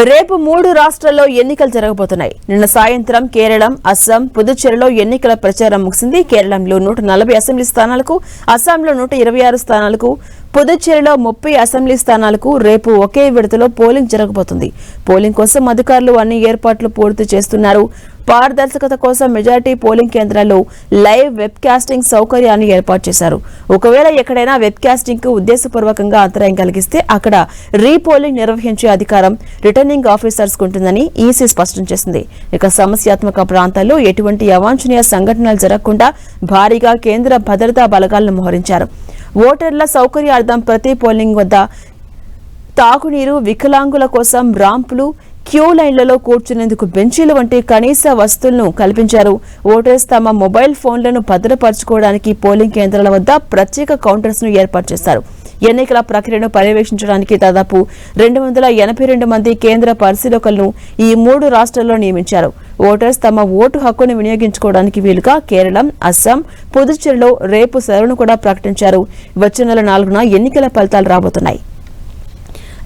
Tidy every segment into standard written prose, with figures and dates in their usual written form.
రేపు 3 రాష్ట్రాల్లో ఎన్నికలు జరగబోతున్నాయి. నిన్న సాయంత్రం కేరళం, అస్సాం, పుదుచ్చేరిలో ఎన్నికల ప్రచారం ముగిసింది. కేరళంలో 140 అసెంబ్లీ స్థానాలకు, అస్సాంలో 126 స్థానాలకు, పుదుచ్చేరిలో 30 అసెంబ్లీ స్థానాలకు రేపు ఒకే విడతలో పోలింగ్ జరగబోతుంది. పోలింగ్ కోసం అధికారులు అన్ని ఏర్పాట్లు పూర్తి చేస్తున్నారు. పారదర్శకత కోసం మెజారిటీ పోలింగ్ కేంద్రాల్లో లైవ్ వెబ్ కాస్టింగ్ సౌకర్యాన్ని ఏర్పాటు చేశారు. ఒకవేళ ఎక్కడైనా వెబ్ కాస్టింగ్ కు ఉద్దేశపూర్వకంగా అంతరాయం కలిగిస్తే అక్కడ రీపోలింగ్ నిర్వహించే అధికారం రిటర్నింగ్ ఆఫీసర్స్ ఉంటుందని ఈసీ స్పష్టం చేసింది. ఇక సమస్యాత్మక ప్రాంతాల్లో ఎటువంటి అవాంఛనీయ సంఘటనలు జరగకుండా భారీగా కేంద్ర భద్రతా బలగాలను మోహరించారు. ఓటర్ల సౌకర్యార్థం ప్రతి పోలింగ్ వద్ద తాగునీరు, వికలాంగుల కోసం ర్యాంపులు, క్యూ లైన్లలో కూర్చునేందుకు బెంచీలు వంటి కనీస వసతులను కల్పించారు. ఓటర్స్ తమ మొబైల్ ఫోన్లను భద్రపరచుకోవడానికి పోలింగ్ కేంద్రాల వద్ద ప్రత్యేక కౌంటర్స్ ను ఏర్పాటు చేశారు. ఎన్నికల ప్రక్రియను పర్యవేక్షించడానికి దాదాపు 282 మంది కేంద్ర పరిశీలకులను ఈ 3 రాష్ట్రాల్లో నియమించారు. ఓటర్స్ తమ ఓటు హక్కును వినియోగించుకోవడానికి వీలుగా కేరళం, అస్సాం, పుదుచ్చేరిలో రేపు సెలవును కూడా ప్రకటించారు. వచ్చే నెల 4న ఎన్నికల ఫలితాలు రాబోతున్నాయి.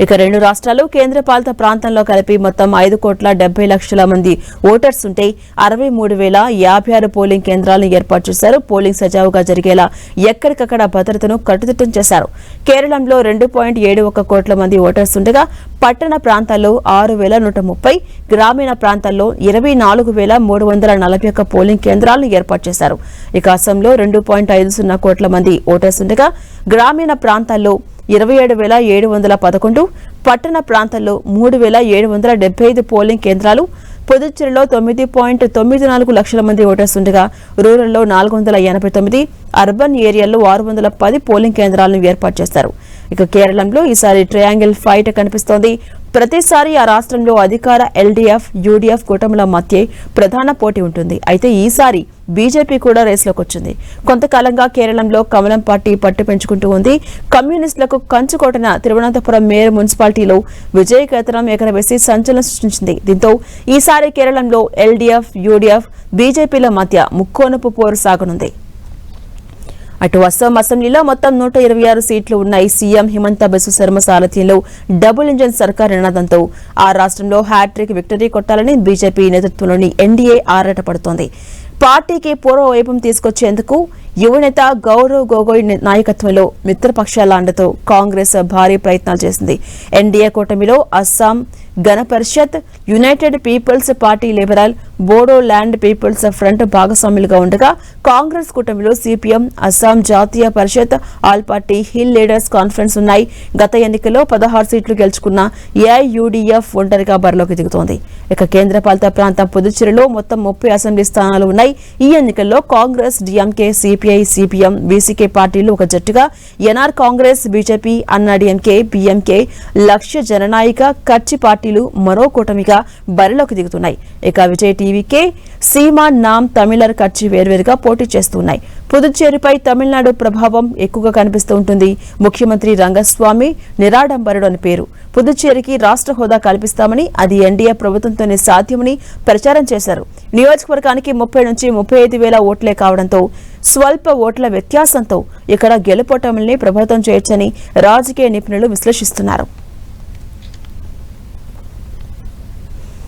ఇక 2 రాష్ట్రాలు, కేంద్రపాలిత ప్రాంతంలో కలిపి మొత్తం 5,70,00,000 మంది ఓటర్స్ ఉంటే 63,056 పోలింగ్ కేంద్రాలను ఏర్పాటు చేశారు. పోలింగ్ సజావుగా జరిగేలా ఎక్కడికక్కడ భద్రతను కట్టుదిట్టం చేశారు. కేరళంలో 2.71 కోట్ల మంది ఓటర్స్ ఉండగా పట్టణ ప్రాంతాల్లో 6,130, గ్రామీణ ప్రాంతాల్లో 24,341 పోలింగ్ కేంద్రాలను ఏర్పాటు చేశారు. ఇక అస్సాంలో 2.50 కోట్ల మంది ఓటర్స్ ఉండగా గ్రామీణ ప్రాంతాల్లో 27,711, పట్టణ ప్రాంతాల్లో 3,775 పోలింగ్ కేంద్రాలు, పుదుచ్చేరిలో 9.94 లక్షల మంది ఓటర్స్ ఉండగా రూరల్లో 489, అర్బన్ ఏరియాల్లో 610 పోలింగ్ కేంద్రాలను ఏర్పాటు చేశారు. ఇక కేరళంలో ఈసారి ట్రయాంగిల్ ఫైట్ కనిపిస్తోంది. ప్రతిసారి ఆ రాష్ట్రంలో అధికార ఎల్డీఎఫ్, యూడీఎఫ్ కూటముల మధ్య ప్రధాన పోటీ ఉంటుంది. అయితే ఈసారి బీజేపీ కూడా రేసులోకి వచ్చింది. కొంతకాలంగా కేరళంలో కమలం పార్టీ పట్టు పెంచుకుంటూ ఉంది. కమ్యూనిస్టులకు కంచుకోటన తిరువనంతపురం మేయర్ మున్సిపాలిటీలో విజయ కేతనం ఎగరవేసి సంచలనం సృష్టించింది. దీంతో ఈసారి కేరళంలో ఎల్డీఎఫ్, యూడీఎఫ్, బీజేపీల మధ్య ముక్కోనపు పోరు సాగనుంది. అటు అస్సాం అసెంబ్లీలో మొత్తం 126 సీట్లు ఉన్నాయి. సీఎం హిమంత బిశ్వ శర్మ సారథ్యంలో డబుల్ ఇంజన్ సర్కార్ నినాదంతో ఆ రాష్ట్రంలో హ్యాట్రిక్ విక్టరీ కొట్టాలని బీజేపీ నేతృత్వంలోని ఎన్డీఏ ఆరాటపడుతోంది. పార్టీకి పూర్వవైభవం తీసుకొచ్చేందుకు యువనేత గౌరవ్ గొగోయ్ నాయకత్వంలో మిత్రపక్షాల అండతో కాంగ్రెస్ భారీ ప్రయత్నాలు చేసింది. ఎన్డీఏ కూటమిలో Assam Gana Parishad, United People's Party, Liberal, Bodoland People's Front భాగస్వాములుగా ఉండగా కాంగ్రెస్ కూటమిలో CPM, Assam Jatiya Parishad, All Party, Hill Leaders Conference ఉన్నాయి. గత ఎన్నికల్లో 16 సీట్లు గెలుచుకున్న ఏఐయూడీఎఫ్ ఒంటరిగా బరిలోకి దిగుతోంది. ఇక కేంద్రపాలిత ప్రాంతం పుదుచ్చేరిలో మొత్తం 30 అసెంబ్లీ స్థానాలు ఉన్నాయి. ఈ ఎన్నికల్లో కాంగ్రెస్, డీఎంకే, సిపిఐ, సిపిఎం, బీసీకే పార్టీలు ఒక జట్టుగా, ఎన్ఆర్ కాంగ్రెస్, బీజేపీ, అన్నాడీఎంకే, పీఎంకే, లక్ష్య జననాయక, కచ్చి పార్టీలు మరో కూటమిగా బరిలోకి దిగుతున్నాయి. ఇక విజయ్ టీవీకే, సీమా, నామ్, తమిళర్, కచ్చి వేర్వేరుగా పోటీ చేస్తున్నాయి. పుదుచ్చేరిపై తమిళనాడు ప్రభావం ఎక్కువగా కనిపిస్తూ ఉంటుంది. ముఖ్యమంత్రి రంగస్వామి నిరాడంబరుడు అని పేరు. పుదుచ్చేరికి రాష్ట్ర హోదా కల్పిస్తామని, అది ఎన్డీఏ ప్రభుత్వంతోనే సాధ్యమని ప్రచారం చేశారు. నియోజకవర్గానికి 30 నుంచి 35 వేల ఓట్లే కావడంతో స్వల్ప ఓట్ల వ్యత్యాసంతో ఇక్కడ గెలుపోటముల్ని ప్రభావితం చేయొచ్చని రాజకీయ నిపుణులు విశ్లేషిస్తున్నారు.